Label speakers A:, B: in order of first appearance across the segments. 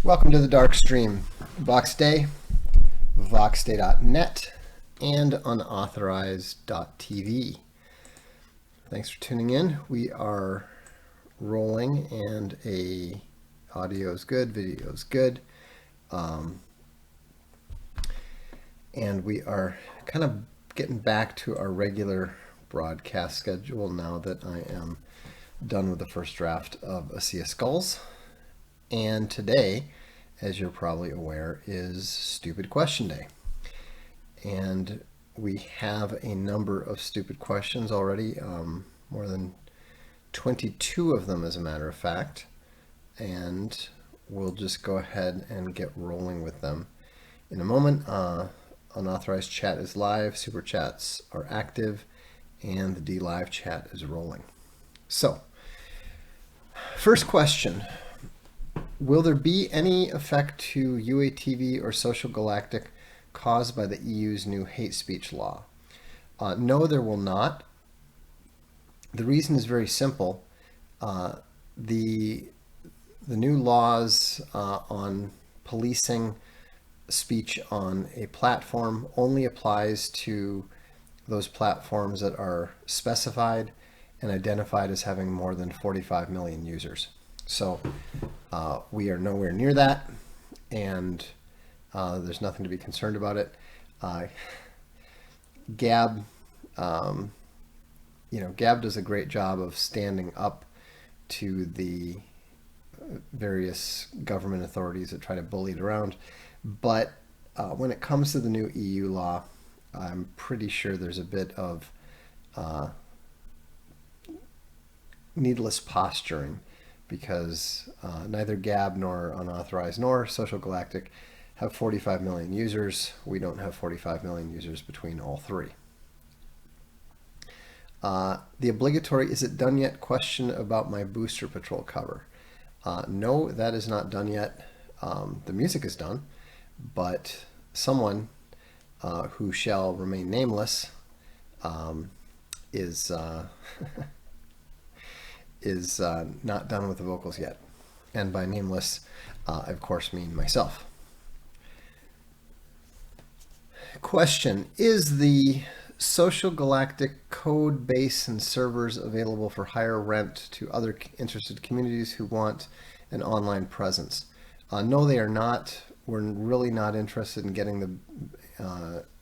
A: Welcome to the Darkstream. Vox Day, voxday.net, and unauthorized.tv. Thanks for tuning in. We are rolling, and audio is good, video is good. And we are kind of getting back to our regular broadcast schedule now that I am done with the first draft of A Sea of Skulls. And today, as you're probably aware, is Stupid Question Day. And we have a number of stupid questions already, more than 22 of them as a matter of fact. And we'll just go ahead and get rolling with them. In a moment, unauthorized chat is live, super chats are active, and the D Live chat is rolling. So, first question. Will there be any effect to UATV or Social Galactic caused by the EU's new hate speech law? No, there will not. The reason is very simple. The new laws on policing speech on a platform only applies to those platforms that are specified and identified as having more than 45 million users. So we are nowhere near that, and there's nothing to be concerned about it. Gab, Gab does a great job of standing up to the various government authorities that try to bully it around. But when it comes to the new EU law, I'm pretty sure there's a bit of needless posturing, because neither Gab nor Unauthorized nor Social Galactic have 45 million users. We don't have 45 million users between all three. The obligatory "is it done yet" question about my Booster Patrol cover. No, that is not done yet. The music is done, but someone who shall remain nameless is is not done with the vocals yet. And by nameless, I of course mean myself. Question: is the Social Galactic code base and servers available for hire rent to other interested communities who want an online presence? No, they are not. We're really not interested in getting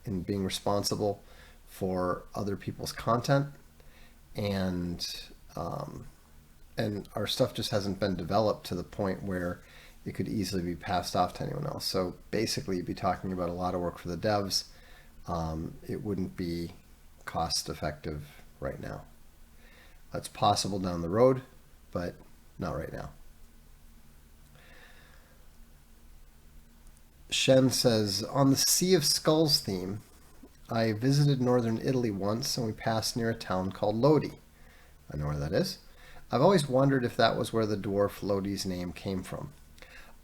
A: in being responsible for other people's content, and our stuff just hasn't been developed to the point where it could easily be passed off to anyone else. So basically, you'd be talking about a lot of work for the devs. It wouldn't be cost effective right now. It's possible down the road, but not right now. Shen says, on the Sea of Skulls theme, I visited northern Italy once and we passed near a town called Lodi. I know where that is. I've always wondered if that was where the dwarf Lodi's name came from.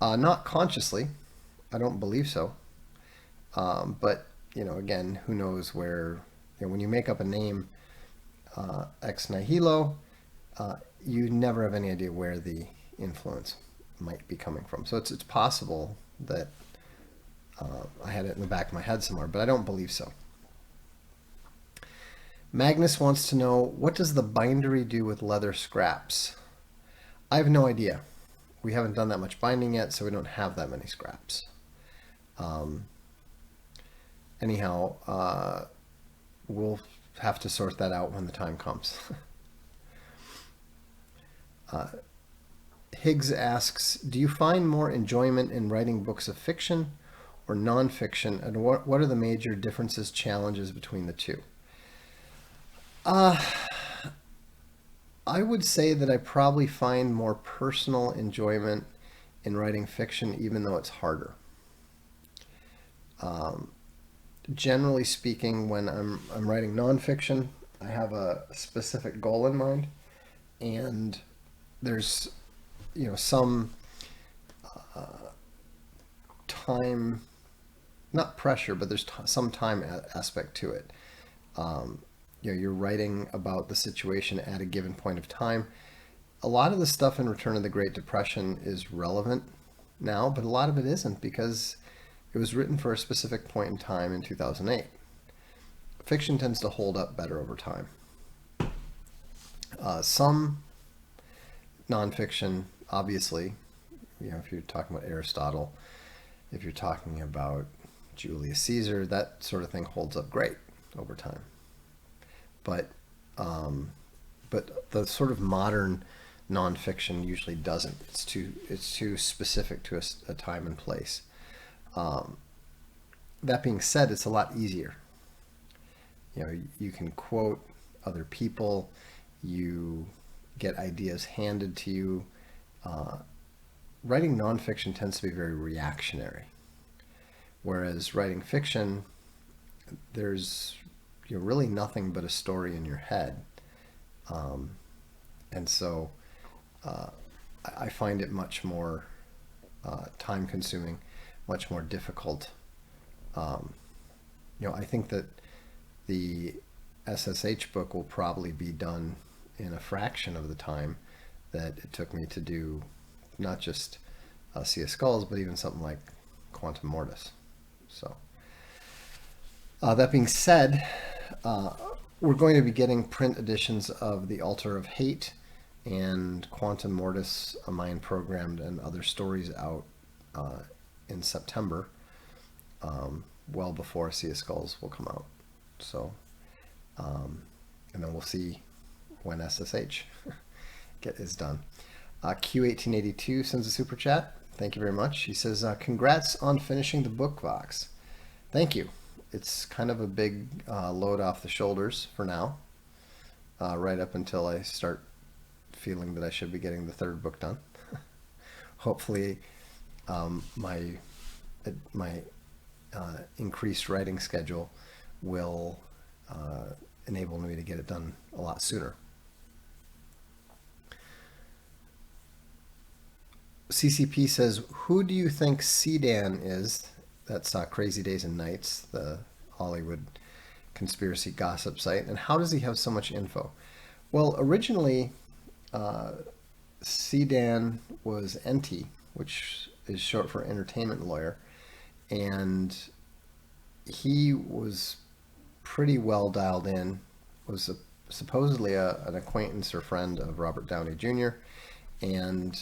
A: Not consciously. I don't believe so. But, again, who knows where, when you make up a name ex nihilo, you never have any idea where the influence might be coming from. So it's possible that I had it in the back of my head somewhere, but I don't believe so. Magnus wants to know, what does the bindery do with leather scraps? I have no idea. We haven't done that much binding yet, so we don't have that many scraps. Anyhow, we'll have to sort that out when the time comes. Higgs asks, do you find more enjoyment in writing books of fiction or nonfiction, and what are the major differences, challenges between the two? I would say that I probably find more personal enjoyment in writing fiction, even though it's harder. Generally speaking, when I'm writing nonfiction, I have a specific goal in mind, and there's some time, not pressure, but there's some time aspect to it. You're writing about the situation at a given point of time. A lot of the stuff in Return of the Great Depression is relevant now, but a lot of it isn't because it was written for a specific point in time in 2008. Fiction tends to hold up better over time. Some nonfiction, obviously, if you're talking about Aristotle, if you're talking about Julius Caesar, that sort of thing holds up great over time. But but the sort of modern nonfiction usually doesn't. It's too specific to a time and place. That being said, it's a lot easier. You can quote other people, you get ideas handed to you. Writing nonfiction tends to be very reactionary, whereas writing fiction, there's really nothing but a story in your head. And so I find it much more time consuming, much more difficult. I think that the SSH book will probably be done in a fraction of the time that it took me to do not just Sea of Skulls, but even something like Quantum Mortis. So that being said, we're going to be getting print editions of The Altar of Hate and Quantum Mortis, A Mind Programmed, and other stories out in September, well before Sea of Skulls will come out. So, and then we'll see when SSH is done. Q1882 sends a super chat. Thank you very much. He says, congrats on finishing the book, Vox. Thank you. It's kind of a big load off the shoulders for now, right up until I start feeling that I should be getting the third book done. Hopefully, my increased writing schedule will enable me to get it done a lot sooner. CCP says, who do you think CDAN is? That's Crazy Days and Nights, the Hollywood conspiracy gossip site. And how does he have so much info? Well, originally, CDAN was ENTI, which is short for Entertainment Lawyer. And he was pretty well dialed in, was supposedly an acquaintance or friend of Robert Downey Jr. And,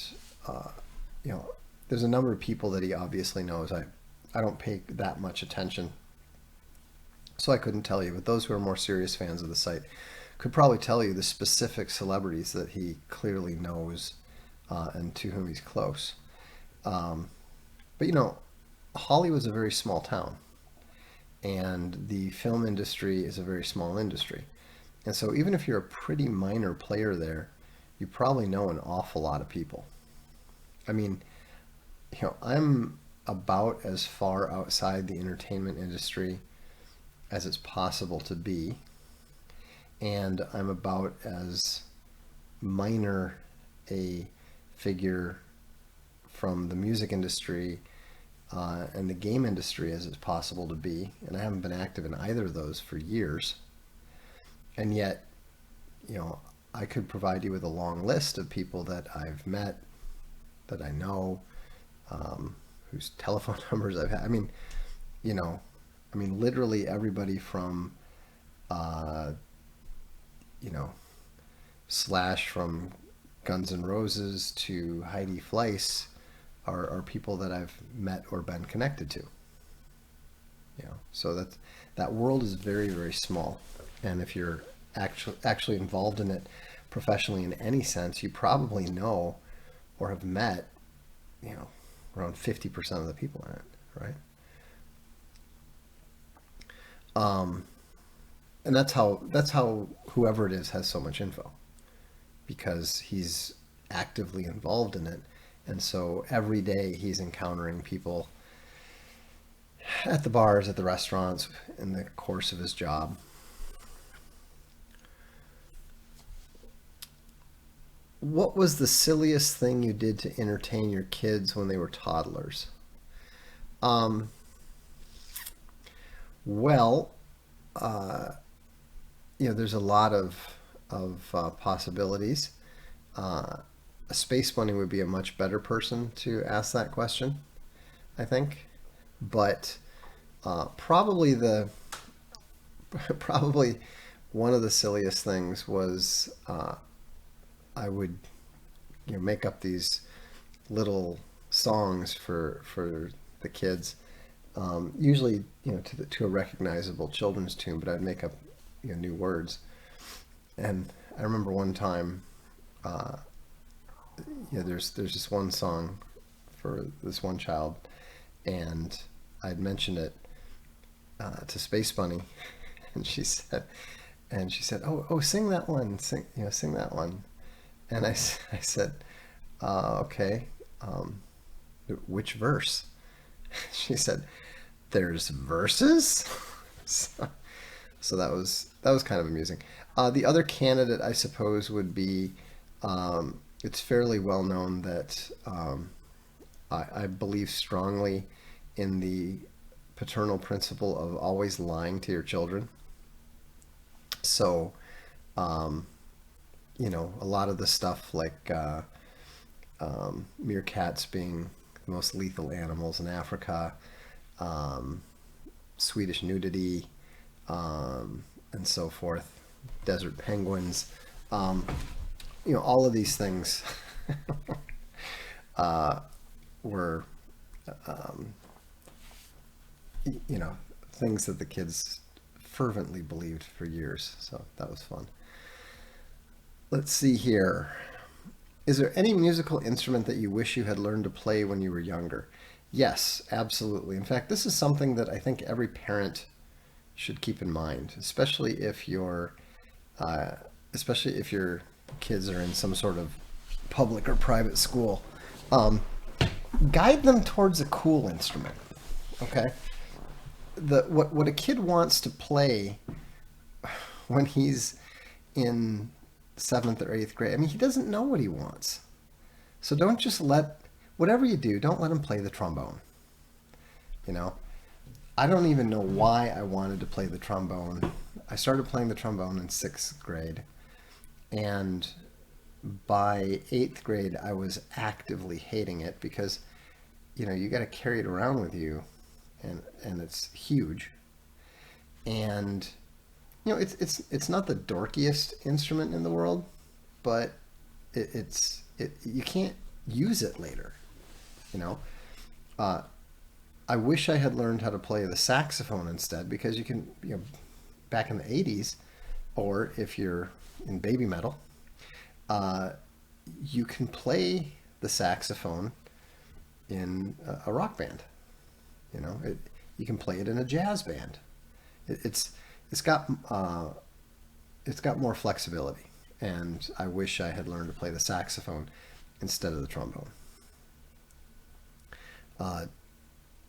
A: there's a number of people that he obviously knows. I don't pay that much attention, so I couldn't tell you. But those who are more serious fans of the site could probably tell you the specific celebrities that he clearly knows and to whom he's close. But Hollywood's a very small town, and the film industry is a very small industry. And so even if you're a pretty minor player there, you probably know an awful lot of people. I mean, I'm about as far outside the entertainment industry as it's possible to be, and I'm about as minor a figure from the music industry and the game industry as it's possible to be, and I haven't been active in either of those for years. And yet, I could provide you with a long list of people that I've met, that I know, whose telephone numbers I've had. I mean, literally everybody from, Slash from Guns N' Roses to Heidi Fleiss are people that I've met or been connected to. So that world is very, very small. And if you're actually involved in it professionally in any sense, you probably know or have met, around 50% of the people in it, right? And that's how whoever it is has so much info, because he's actively involved in it. And so every day he's encountering people at the bars, at the restaurants, in the course of his job. What was the silliest thing you did to entertain your kids when they were toddlers? Well, there's a lot of possibilities. a space bunny would be a much better person to ask that question, I think. But probably the probably one of the silliest things was I would make up these little songs for the kids, usually to a recognizable children's tune, but I'd make up new words. And I remember one time, there's this one song for this one child, and I'd mentioned it to Space Bunny, and she said, "Oh, sing that one, sing that one." And I said, "Okay, which verse?" She said, "There's verses." so, so that was kind of amusing. The other candidate, I suppose, would be, it's fairly well known that I believe strongly in the paternal principle of always lying to your children. So, um, a lot of the stuff like meerkats being the most lethal animals in Africa, um, Swedish nudity, and so forth, desert penguins, um, all of these things uh, were, um, you know, things that the kids fervently believed for years. So that was fun. Let's see here. Is there any musical instrument that you wish you had learned to play when you were younger? Yes, absolutely. In fact, this is something that I think every parent should keep in mind, uh, especially if your kids are in some sort of public or private school. Um, Guide them towards a cool instrument. Okay, what a kid wants to play when he's in seventh or eighth grade. I mean, he doesn't know what he wants. So don't just let whatever you do. Don't let him play the trombone. You know, I don't even know why I wanted to play the trombone. I started playing the trombone in sixth grade, and by eighth grade, I was actively hating it because you got to carry it around with you, and it's huge, and it's not the dorkiest instrument in the world, but it you can't use it later. You know, uh, I wish I had learned how to play the saxophone instead because you can back in the '80s, or if you're in baby metal, uh, you can play the saxophone in a rock band. You can play it in a jazz band. It, it's it's got uh, it's got more flexibility, and I wish I had learned to play the saxophone instead of the trombone. Uh,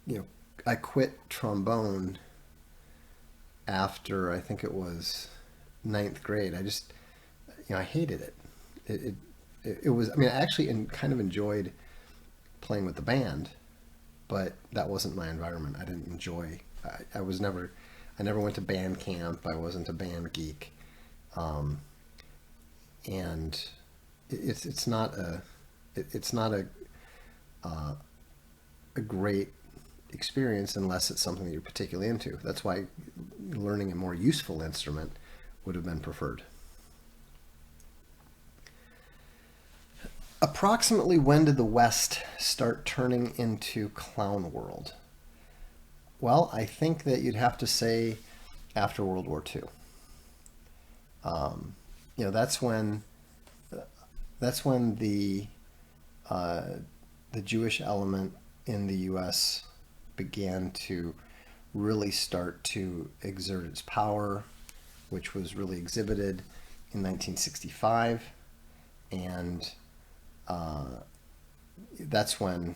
A: you know, I quit trombone after I think it was ninth grade. I hated it. It it was. I mean, I actually kind of enjoyed playing with the band, but that wasn't my environment. I didn't enjoy. I was never. I never went to band camp. I wasn't a band geek, um, and it's not uh, a great experience unless it's something that you're particularly into. That's why learning a more useful instrument would have been preferred. Approximately when did the West start turning into clown world? Well, I think that you'd have to say after World War II. Um, that's when uh, the Jewish element in the U.S. began to really start to exert its power, which was really exhibited in 1965, and uh, that's when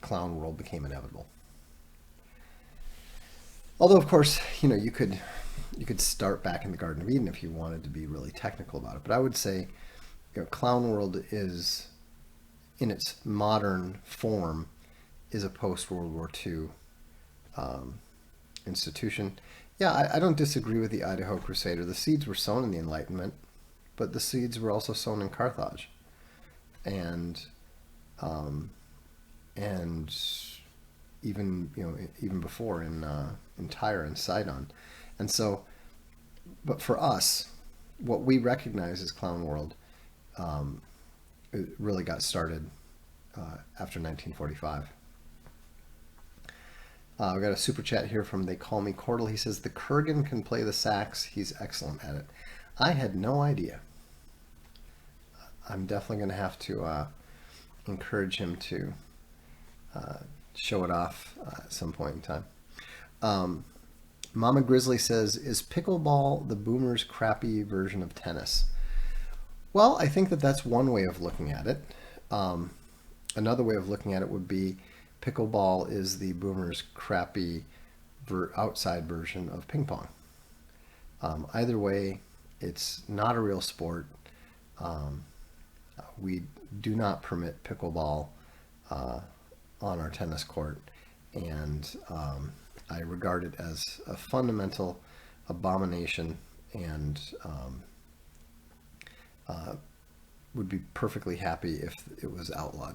A: clown world became inevitable. Although, of course, you could start back in the Garden of Eden if you wanted to be really technical about it. But I would say, clown world is in its modern form is a post World War II um, institution. Yeah, I don't disagree with the Idaho Crusader. The seeds were sown in the Enlightenment, but the seeds were also sown in Carthage. and and even even before in Tyre and Sidon, and so. But for us, what we recognize as Clown World, it really got started after 1945. We got a super chat here from They Call Me Cordell. He says, the Kurgan can play the sax. He's excellent at it. I had no idea. I'm definitely going to have to encourage him to show it off at some point in time. Mama Grizzly says, is pickleball the boomers' crappy version of tennis? Well, I think that that's one way of looking at it. Another way of looking at it would be pickleball is the boomers' crappy outside version of ping pong. Either way, it's not a real sport. We do not permit pickleball on our tennis court, and I regard it as a fundamental abomination, and would be perfectly happy if it was outlawed.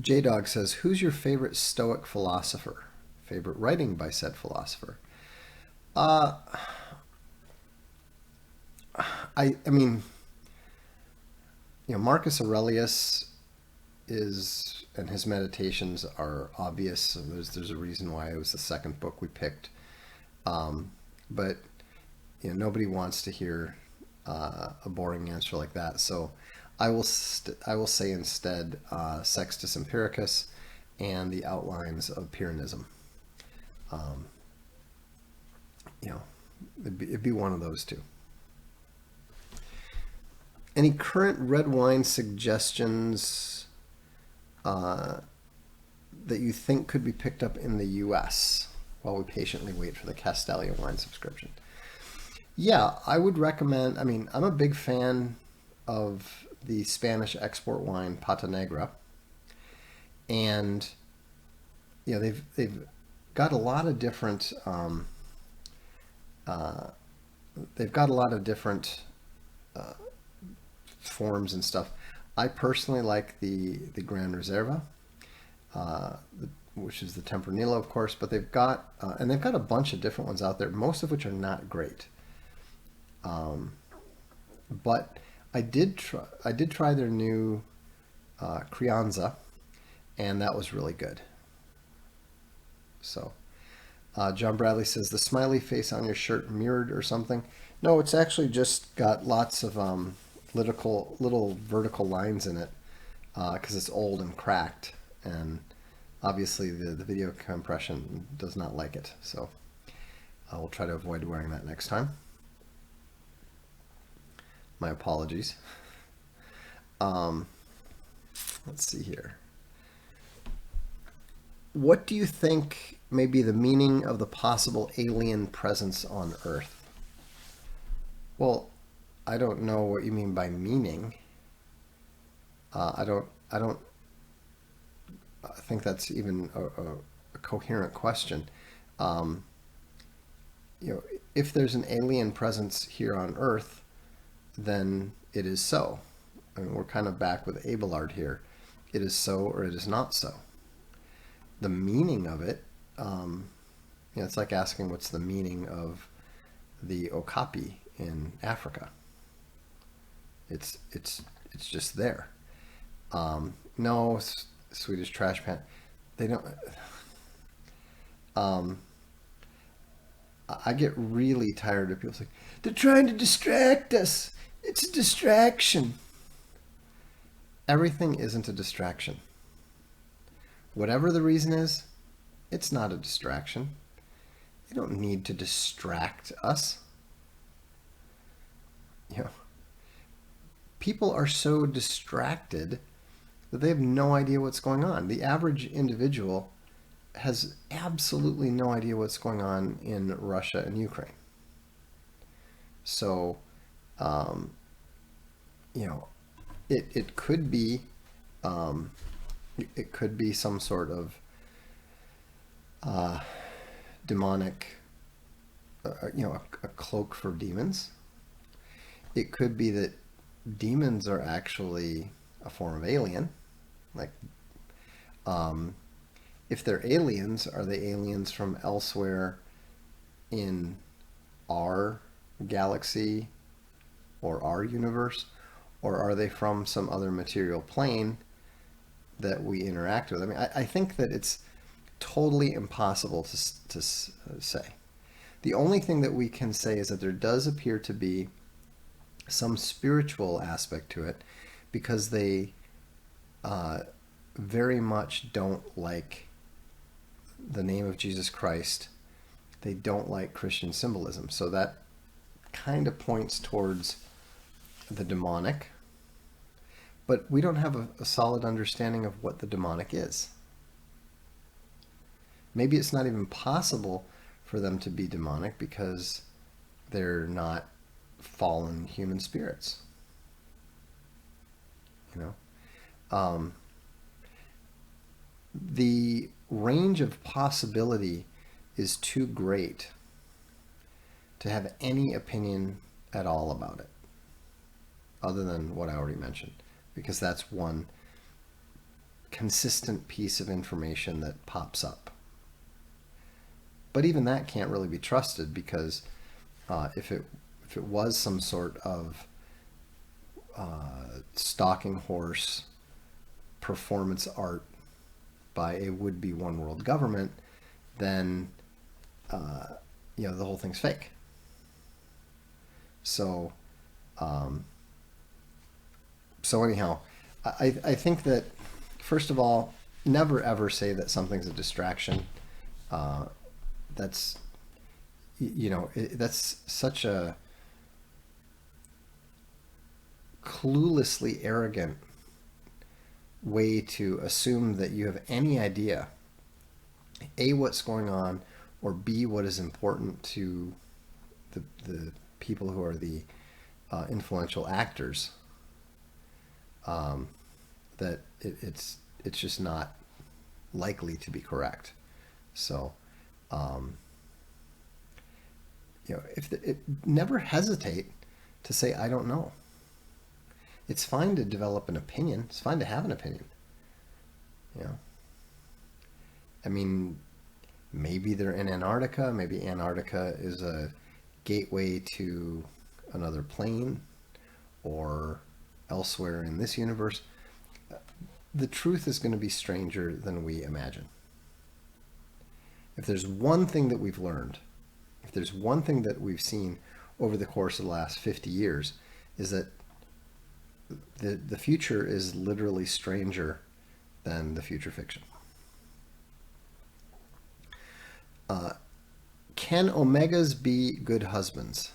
A: J-Dog says, who's your favorite Stoic philosopher? Favorite writing by said philosopher? I mean, Marcus Aurelius is, and his meditations are obvious. So there's a reason why it was the second book we picked. But nobody wants to hear a boring answer like that. So I will say instead Sextus Empiricus and the Outlines of Pyrrhonism. It'd be one of those two. Any current red wine suggestions that you think could be picked up in the U.S. while we patiently wait for the Castalia wine subscription? Yeah, I would recommend. I mean, I'm a big fan of the Spanish export wine Pata Negra, and they've got a lot of different. They've got a lot of different forms and stuff. I personally like the Gran Reserva, which is the Tempranillo, of course, but they've got a bunch of different ones out there, most of which are not great. But I did try their new Crianza, and that was really good. So, John Bradley says, the smiley face on your shirt mirrored or something. No, it's actually just got lots of little vertical lines in it because it's old and cracked, and obviously the video compression does not like it. So I will try to avoid wearing that next time. My apologies. Let's see here. What do you think may be the meaning of the possible alien presence on Earth? Well, I don't know what you mean by meaning. I don't think that's even a coherent question. If there's an alien presence here on Earth, then it is so. I mean, we're kind of back with Abelard here. It is so or it is not so. The meaning of it, it's like asking what's the meaning of the okapi in Africa. It's just there. No, Swedish trash pan. They don't. I get really tired of people saying they're trying to distract us. It's a distraction. Everything isn't a distraction. Whatever the reason is, it's not a distraction. They don't need to distract us. People are so distracted that they have no idea what's going on. The average individual has absolutely no idea what's going on in Russia and Ukraine. So, it could be, some sort of demonic, a cloak for demons. It could be that demons are actually a form of alien. Like, um, if they're aliens, are they aliens from elsewhere in our galaxy or our universe? Or are they from some other material plane that we interact with? I mean, I think that it's totally impossible to say. The only thing that we can say is that there does appear to be some spiritual aspect to it, because they very much don't like the name of Jesus Christ. They don't like Christian symbolism. So that kind of points towards the demonic. But we don't have a solid understanding of what the demonic is. Maybe it's not even possible for them to be demonic because they're not fallen human spirits. You know, the range of possibility is too great to have any opinion at all about it, other than what I already mentioned, because that's one consistent piece of information that pops up. But even that can't really be trusted, because if it was some sort of stalking horse performance art by a would-be one world government, then the whole thing's fake. So anyhow, I think that, first of all, never ever say that something's a distraction. That's that's such a cluelessly arrogant way to assume that you have any idea, A, what's going on, or B, what is important to the people who are the influential actors. That it's just not likely to be correct. So, never hesitate to say, I don't know. It's fine to develop an opinion. It's fine to have an opinion. I mean, maybe they're in Antarctica. Maybe Antarctica is a gateway to another plane or elsewhere in this universe. The truth is going to be stranger than we imagine. If there's one thing that we've learned, if there's one thing that we've seen over the course of the last 50 years, is that the future is literally stranger than the future fiction. Can omegas be good husbands?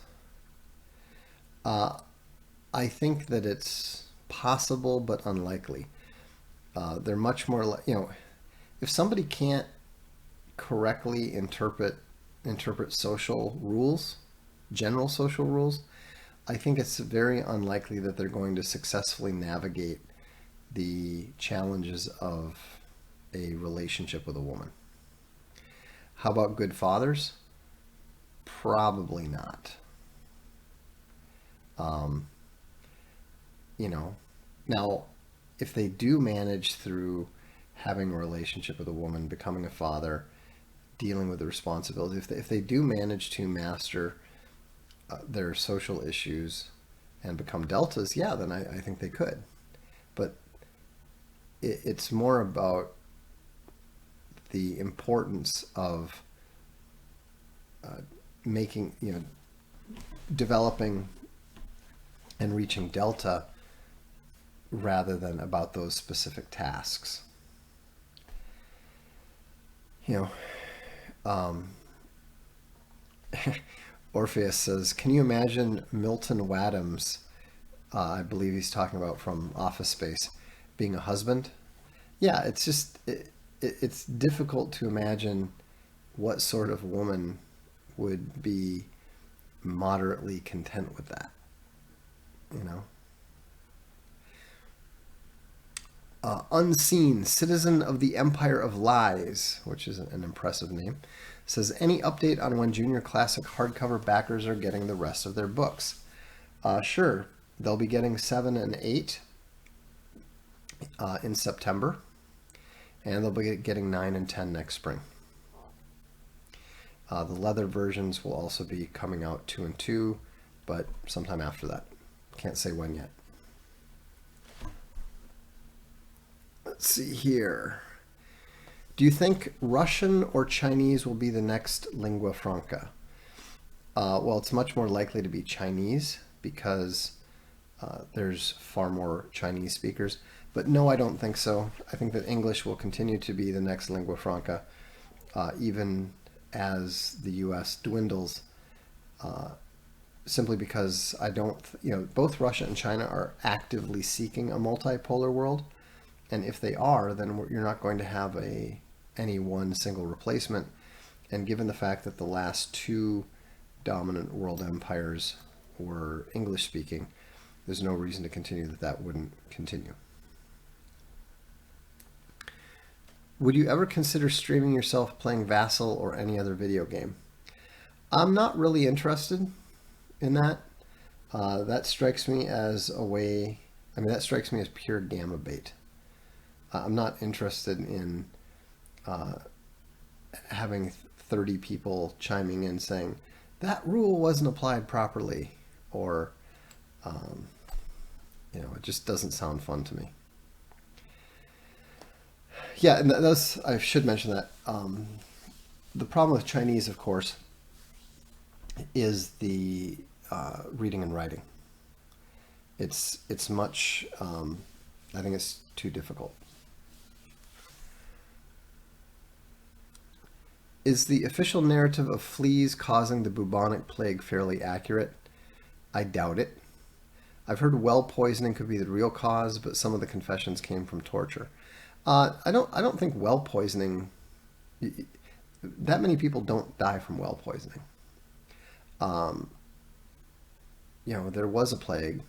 A: I think that it's possible but unlikely. They're much more if somebody can't correctly interpret social rules, general social rules, I think it's very unlikely that they're going to successfully navigate the challenges of a relationship with a woman. How about good fathers? Probably not. Now, if they do manage, through having a relationship with a woman, becoming a father, dealing with the responsibility, if they do manage to master their social issues and become deltas, yeah, then I think they could. But it's more about the importance of developing and reaching delta, rather than about those specific tasks. Orpheus says, can you imagine Milton Wadhams, I believe he's talking about from Office Space, being a husband? Yeah, it's just, it's difficult to imagine what sort of woman would be moderately content with that, Unseen, Citizen of the Empire of Lies, which is an impressive name, says, any update on when Junior Classic hardcover backers are getting the rest of their books? Sure. They'll be getting 7 and 8 in September, and they'll be getting 9 and 10 next spring. The leather versions will also be coming out 2 and 2, but sometime after that. Can't say when yet. Let's see here. Do you think Russian or Chinese will be the next lingua franca? Well, it's much more likely to be Chinese because there's far more Chinese speakers. But no, I don't think so. I think that English will continue to be the next lingua franca, even as the US dwindles, simply because I don't, both Russia and China are actively seeking a multipolar world. And if they are, then you're not going to have any one single replacement. And given the fact that the last two dominant world empires were English speaking, there's no reason to continue that wouldn't continue. Would you ever consider streaming yourself playing Vassal or any other video game? I'm not really interested in that. That strikes me as that strikes me as pure gamma bait. I'm not interested in having 30 people chiming in saying, that rule wasn't applied properly, or, it just doesn't sound fun to me. Yeah, and I should mention that. The problem with Chinese, of course, is the reading and writing. It's much, I think it's too difficult. Is the official narrative of fleas causing the bubonic plague fairly accurate? I doubt it. I've heard well poisoning could be the real cause, but some of the confessions came from torture. I don't think well poisoning. That many people don't die from well poisoning. There was a plague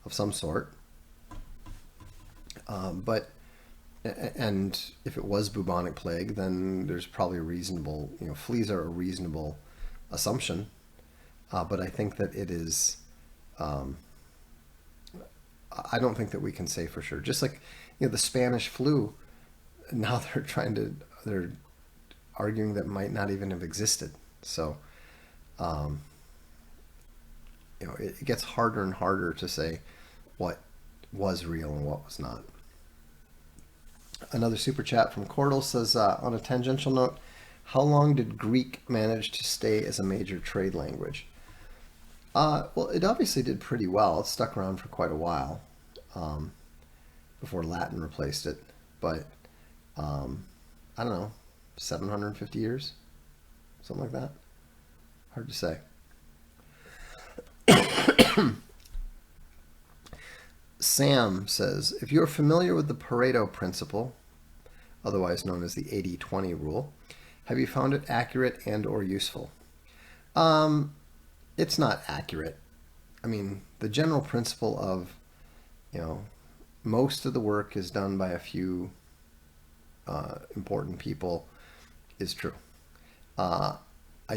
A: of some sort, and if it was bubonic plague, then there's probably a reasonable, fleas are a reasonable assumption. But I think that it is, I don't think that we can say for sure. Just like, the Spanish flu, now they're arguing that might not even have existed. So, it gets harder and harder to say what was real and what was not. Another super chat from Cordell says, on a tangential note, how long did Greek manage to stay as a major trade language? Well, it obviously did pretty well. It stuck around for quite a while before Latin replaced it. But, I don't know, 750 years? Something like that? Hard to say. Sam says, if you're familiar with the Pareto principle, otherwise known as the 80-20 rule, have you found it accurate and or useful? It's not accurate. I mean, the general principle of, most of the work is done by a few important people is true. I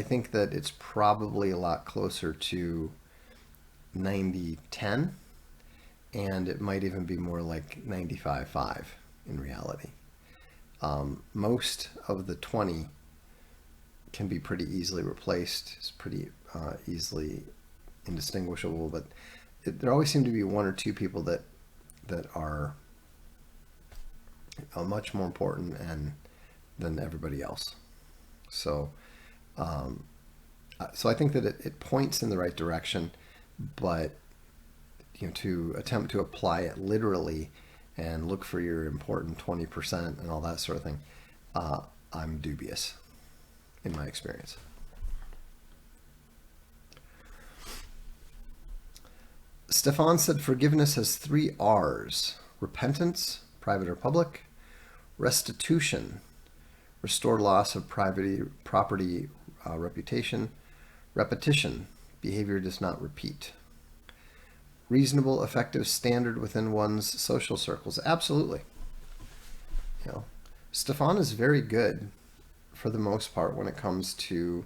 A: think that it's probably a lot closer to 90-10. And it might even be more like 95-5 in reality. Most of the 20 can be pretty easily replaced. It's pretty easily indistinguishable, but there always seem to be one or two people that are much more important than everybody else. So, so I think that it points in the right direction, but to attempt to apply it literally and look for your important 20% and all that sort of thing, I'm dubious in my experience. Stefan said forgiveness has 3 R's: repentance, private or public; restitution, restore loss of property, reputation; repetition, behavior does not repeat. Reasonable, effective standard within one's social circles. Absolutely. Stefan is very good for the most part when it comes to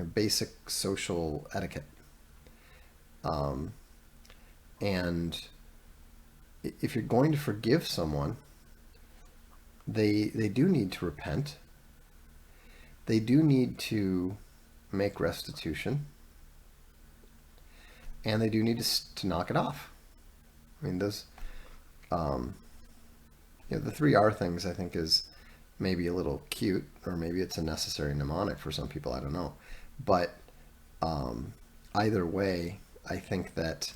A: basic social etiquette. And if you're going to forgive someone, they do need to repent. They do need to make restitution, and they do need to knock it off. I mean, those, the 3R things, I think, is maybe a little cute, or maybe it's a necessary mnemonic for some people. I don't know, but either way, I think that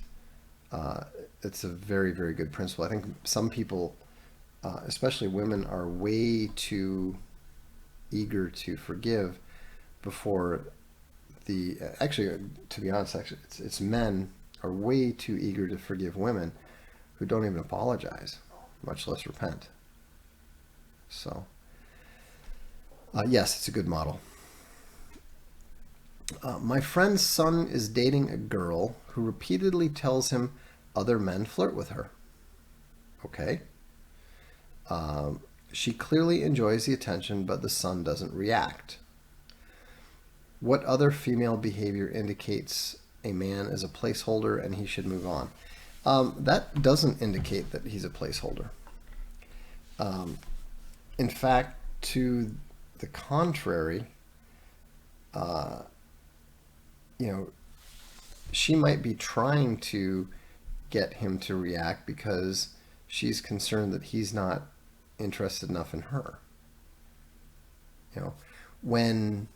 A: it's a very, very good principle. I think some people, especially women, are way too eager to forgive before actually, to be honest, it's men are way too eager to forgive women who don't even apologize, much less repent. So, yes, it's a good model. My friend's son is dating a girl who repeatedly tells him other men flirt with her. Okay. She clearly enjoys the attention, but the son doesn't react. What other female behavior indicates a man is a placeholder and he should move on? That doesn't indicate that he's a placeholder. In fact, to the contrary, she might be trying to get him to react because she's concerned that he's not interested enough in her. When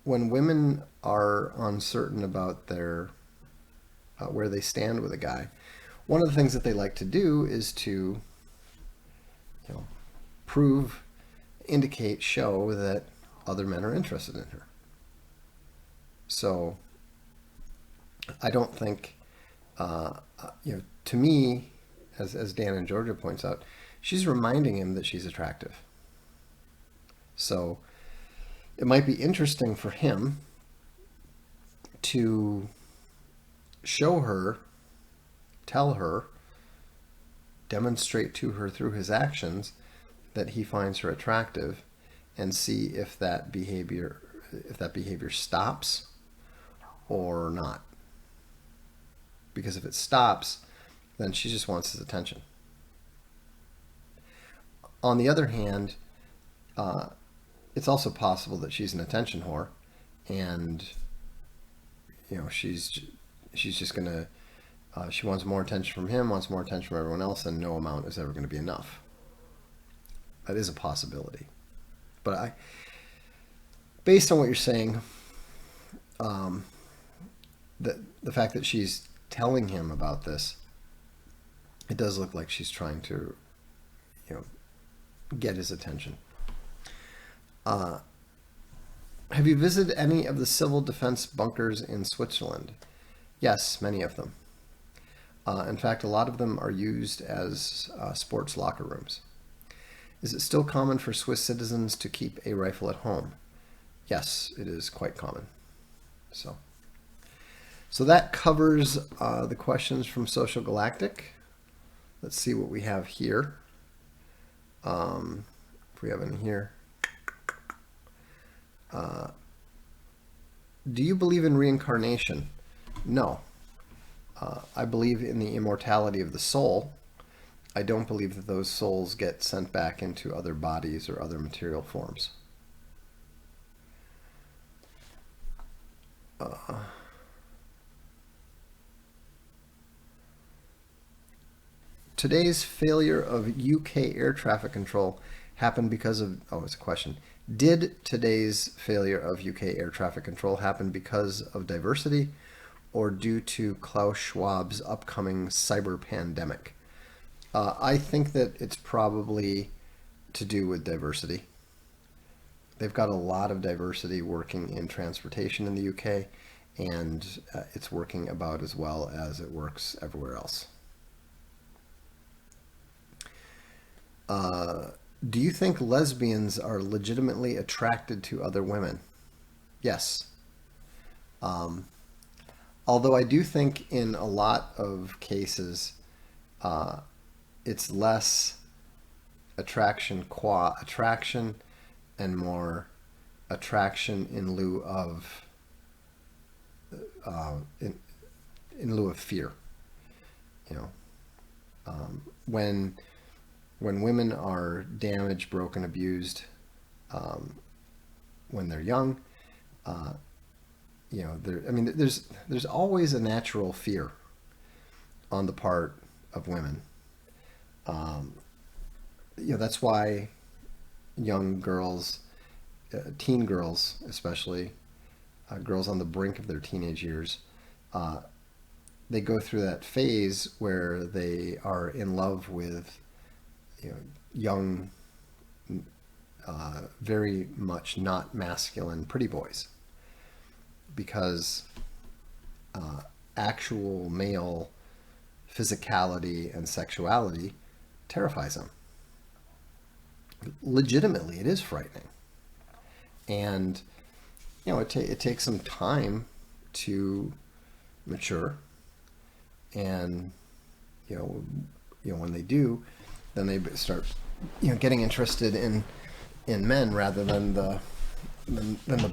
A: women are uncertain about their where they stand with a guy, one of the things that they like to do is to prove, indicate, show that other men are interested in her. So I don't think, to me, as Dan in Georgia points out, she's reminding him that she's attractive. So it might be interesting for him to show her, tell her, demonstrate to her through his actions that he finds her attractive, and see if that behavior stops or not. Because if it stops, then she just wants his attention. On the other hand, it's also possible that she's an attention whore, and she's just gonna she wants more attention from him, wants more attention from everyone else, and no amount is ever going to be enough. That is a possibility. But based on what you're saying, the fact that she's telling him about this, it does look like she's trying to, get his attention. Have you visited any of the civil defense bunkers in Switzerland? Yes, many of them. In fact, a lot of them are used as sports locker rooms. Is it still common for Swiss citizens to keep a rifle at home? Yes, it is quite common. So that covers the questions from Social Galactic. Let's see what we have here. If we have any here. Do you believe in reincarnation? No. I believe in the immortality of the soul. I don't believe that those souls get sent back into other bodies or other material forms. Today's failure of UK air traffic control happened because of... Oh, it's a question. Did today's failure of UK air traffic control happen because of diversity or due to Klaus Schwab's upcoming cyber pandemic? I think that it's probably to do with diversity. They've got a lot of diversity working in transportation in the UK, and it's working about as well as it works everywhere else. Do you think lesbians are legitimately attracted to other women? Yes. Although I do think in a lot of cases, it's less attraction qua attraction and more attraction in lieu of in lieu of fear. You know, when women are damaged, broken, abused, when they're young, there's always a natural fear on the part of women. That's why young girls, teen girls especially, girls on the brink of their teenage years, they go through that phase where they are in love with, young, very much not masculine pretty boys, because actual male physicality and sexuality terrifies them. Legitimately, it is frightening. And, it takes some time to mature. And, when they do, then they start, getting interested in men rather than the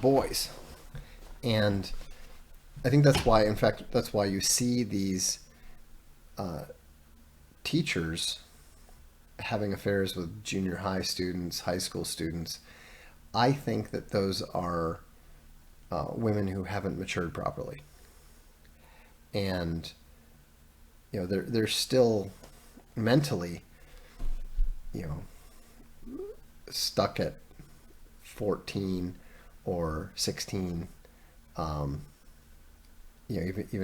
A: boys. And I think that's why, in fact, that's why you see these teachers having affairs with junior high students, high school students. I think that those are women who haven't matured properly, and they're still mentally, stuck at 14 or 16. Even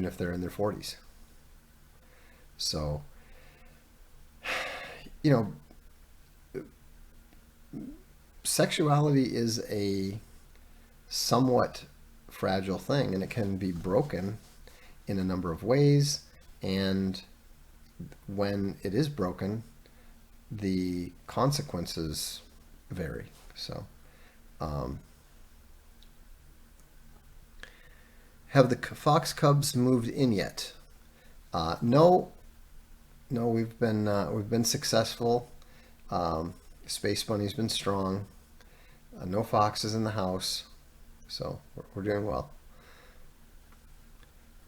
A: if they're in their 40s. So, sexuality is a somewhat fragile thing, and it can be broken in a number of ways. And when it is broken, the consequences vary. So, have the Fox Cubs moved in yet? No, we've been successful. Space Bunny's been strong. No foxes in the house, so we're doing well.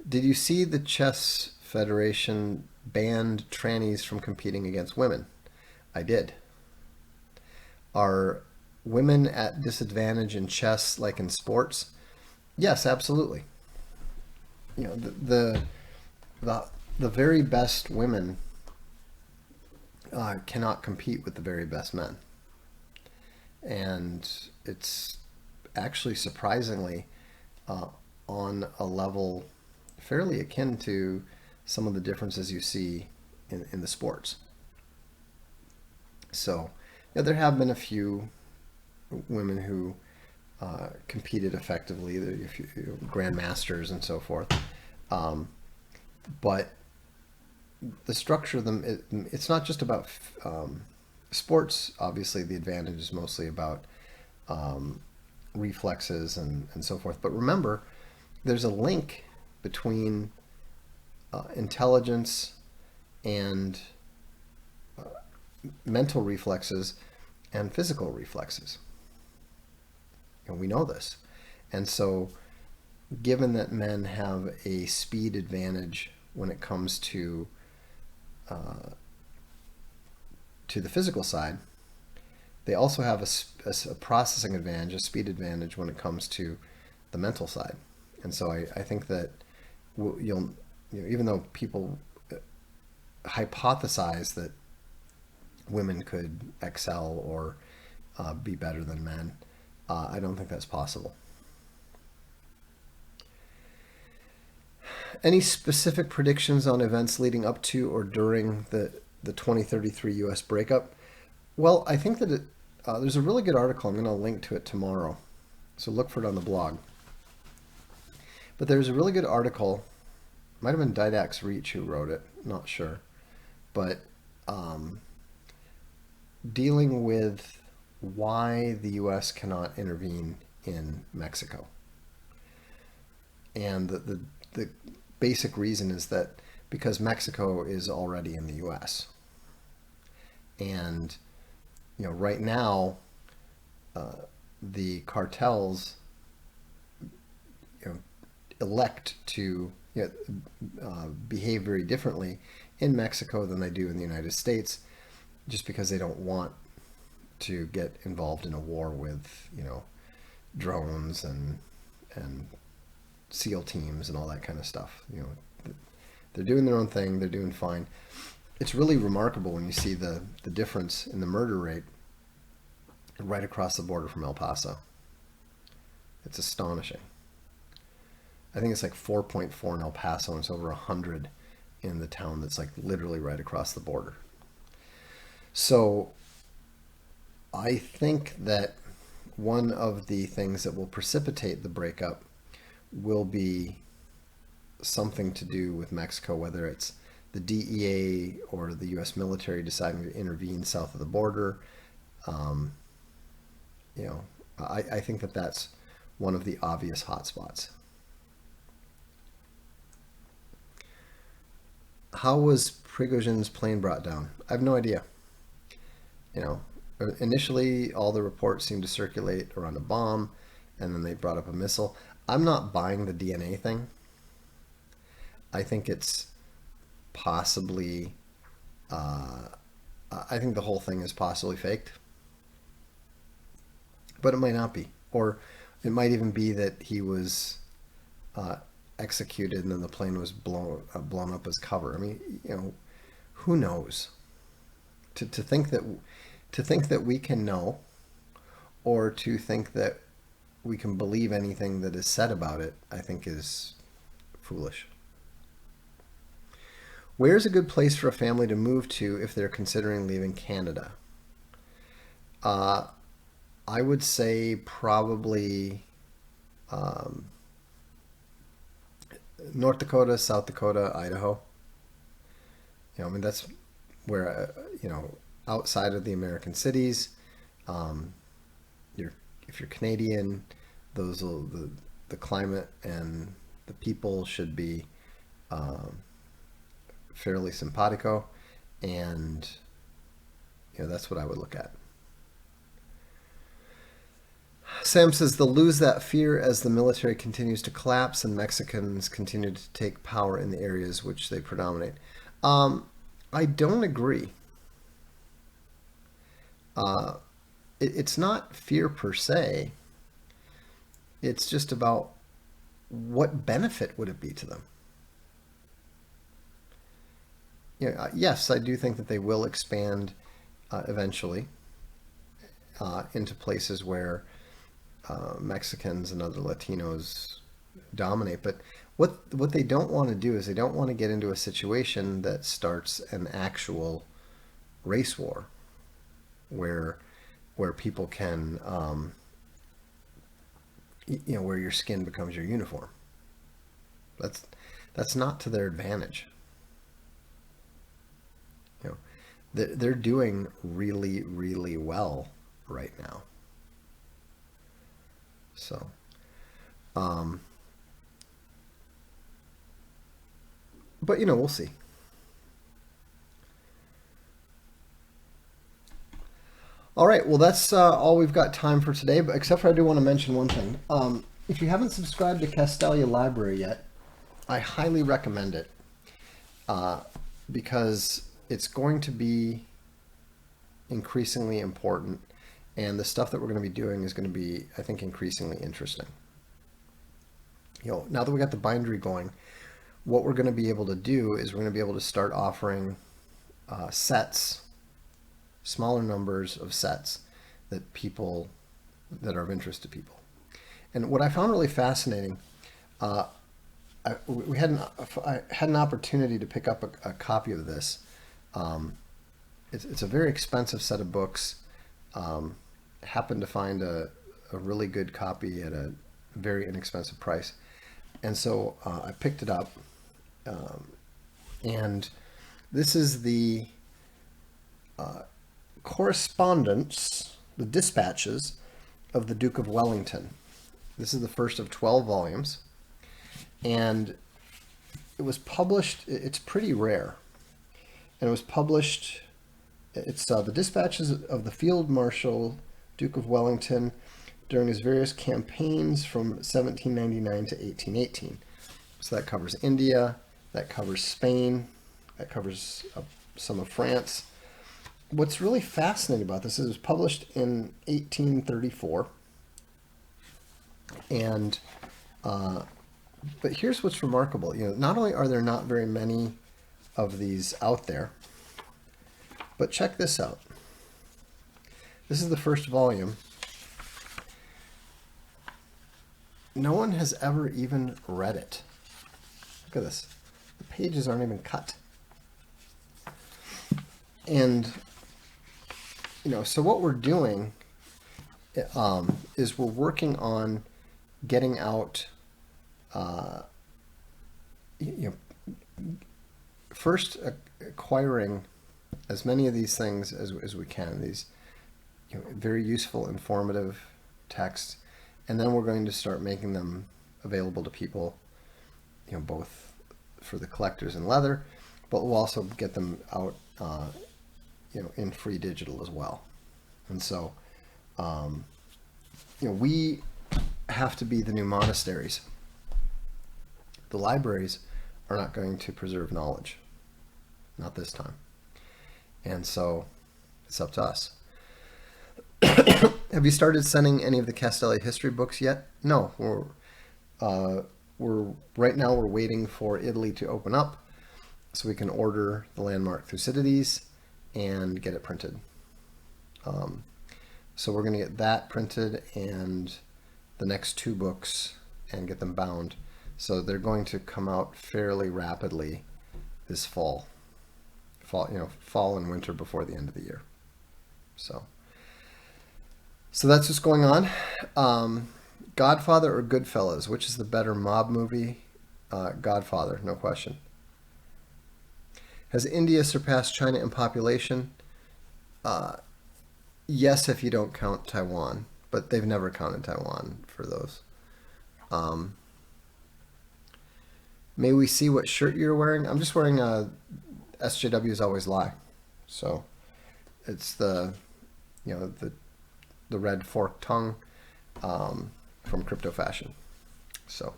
A: Did you see the Chess Federation banned trannies from competing against women? I did. Are women at disadvantage in chess like in sports? Yes, absolutely. The very best women cannot compete with the very best men. And it's actually surprisingly on a level fairly akin to some of the differences you see in the sports. So, there have been a few women who competed effectively, grandmasters and so forth. But the structure of them, it's not just about sports. Obviously, the advantage is mostly about reflexes and so forth. But remember, there's a link between intelligence and mental reflexes and physical reflexes. And we know this. And so, given that men have a speed advantage when it comes to the physical side, they also have a processing advantage, a speed advantage when it comes to the mental side. And so I think that even though people hypothesize that women could excel or be better than men, I don't think that's possible. Any specific predictions on events leading up to or during the 2033 U.S. breakup? Well, I think that there's a really good article. I'm going to link to it tomorrow, so look for it on the blog. But there's a really good article. Might have been Didax Reach who wrote it. Not sure, but dealing with why the U.S. cannot intervene in Mexico, and the basic reason is that because Mexico is already in the U.S. And right now the cartels, you know, elect to, behave very differently in Mexico than they do in the United States, just because they don't want to get involved in a war with, drones and SEAL teams and all that kind of stuff. They're doing their own thing. They're doing fine. It's really remarkable when you see the difference in the murder rate right across the border from El Paso. It's astonishing. I think it's like 4.4 in El Paso, and it's over 100 in the town that's like literally right across the border. So I think that one of the things that will precipitate the breakup will be something to do with Mexico, whether it's the DEA or the U.S. military deciding to intervene south of the border. Um, I think that that's one of the obvious hotspots. How was Prigozhin's plane brought down? I have no idea. You know, Initially all the reports seemed to circulate around a bomb, and then they brought up a missile. I'm not buying the DNA thing. I think it's possibly, uh, I think the whole thing is possibly faked, but it might not be. Or it might even be that he was uh, executed and then the plane was blown up as cover. I mean, who knows? To think that we can know, or to think that we can believe anything that is said about it, I think is foolish. Where's a good place for a family to move to if they're considering leaving Canada? Uh, I would say probably um, North Dakota, South Dakota, Idaho. I mean, that's where, outside of the American cities, um, you're, if you're Canadian, the climate and the people should be um, fairly simpatico, and that's what I would look at. Sam says they'll lose that fear as the military continues to collapse and Mexicans continue to take power in the areas which they predominate. Um, I don't agree. Uh, it's not fear per se. It's just about what benefit would it be to them. Yes, I do think that they will expand eventually into places where Mexicans and other Latinos dominate. But what they don't want to do is they don't want to get into a situation that starts an actual race war where people can where your skin becomes your uniform. That's not to their advantage. You know, they're doing really, really well right now. So, um, but we'll see. All right, well, that's all we've got time for today. But except for I do want to mention one thing. If you haven't subscribed to Castalia Library yet, I highly recommend it uh, because it's going to be increasingly important, and the stuff that we're going to be doing is going to be, I think, increasingly interesting. Now that we got the bindery going, what we're going to be able to do is we're going to be able to start offering sets, smaller numbers of sets that are of interest to people. And what I found really fascinating, uh, I had an opportunity to pick up a copy of this. Um, it's a very expensive set of books. Happened to find a really good copy at a very inexpensive price, and so I picked it up. Um, and this is the correspondence, the dispatches of the Duke of Wellington. This is the first of 12 volumes, and it was published. It's pretty rare, and it was published. It's the dispatches of the Field Marshal Duke of Wellington during his various campaigns from 1799 to 1818. So that covers India, that covers Spain, that covers some of France. What's really fascinating about this is it was published in 1834, and but here's what's remarkable. Not only are there not very many of these out there, but check this out. This is the first volume. No one has ever even read it. Look at this. The pages aren't even cut. And, so what we're doing is we're working on getting out, first acquiring as many of these things as we can, these very useful, informative texts, and then we're going to start making them available to people, both for the collectors in leather, but we'll also get them out, in free digital as well. And so, we have to be the new monasteries. The libraries are not going to preserve knowledge, not this time. And so it's up to us. Have you started sending any of the Castelli history books yet? No, we're right now we're waiting for Italy to open up so we can order the landmark Thucydides and get it printed. So we're going to get that printed and the next 2 books and get them bound. So they're going to come out fairly rapidly this fall, and winter before the end of the year. So that's what's going on. Godfather or Goodfellas, which is the better mob movie? Godfather, no question. Has India surpassed China in population? Yes, if you don't count Taiwan, but they've never counted Taiwan for those. May we see what shirt you're wearing? I'm just wearing SJWs Always Lie. So it's the red forked tongue from Crypto Fashion. So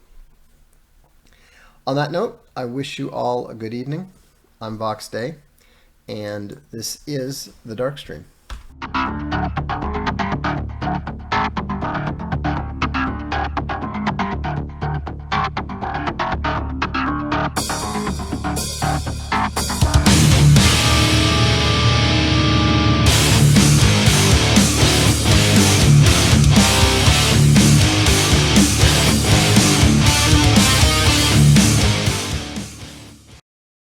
A: on that note, I wish you all a good evening. I'm Vox Day, and this is the Darkstream.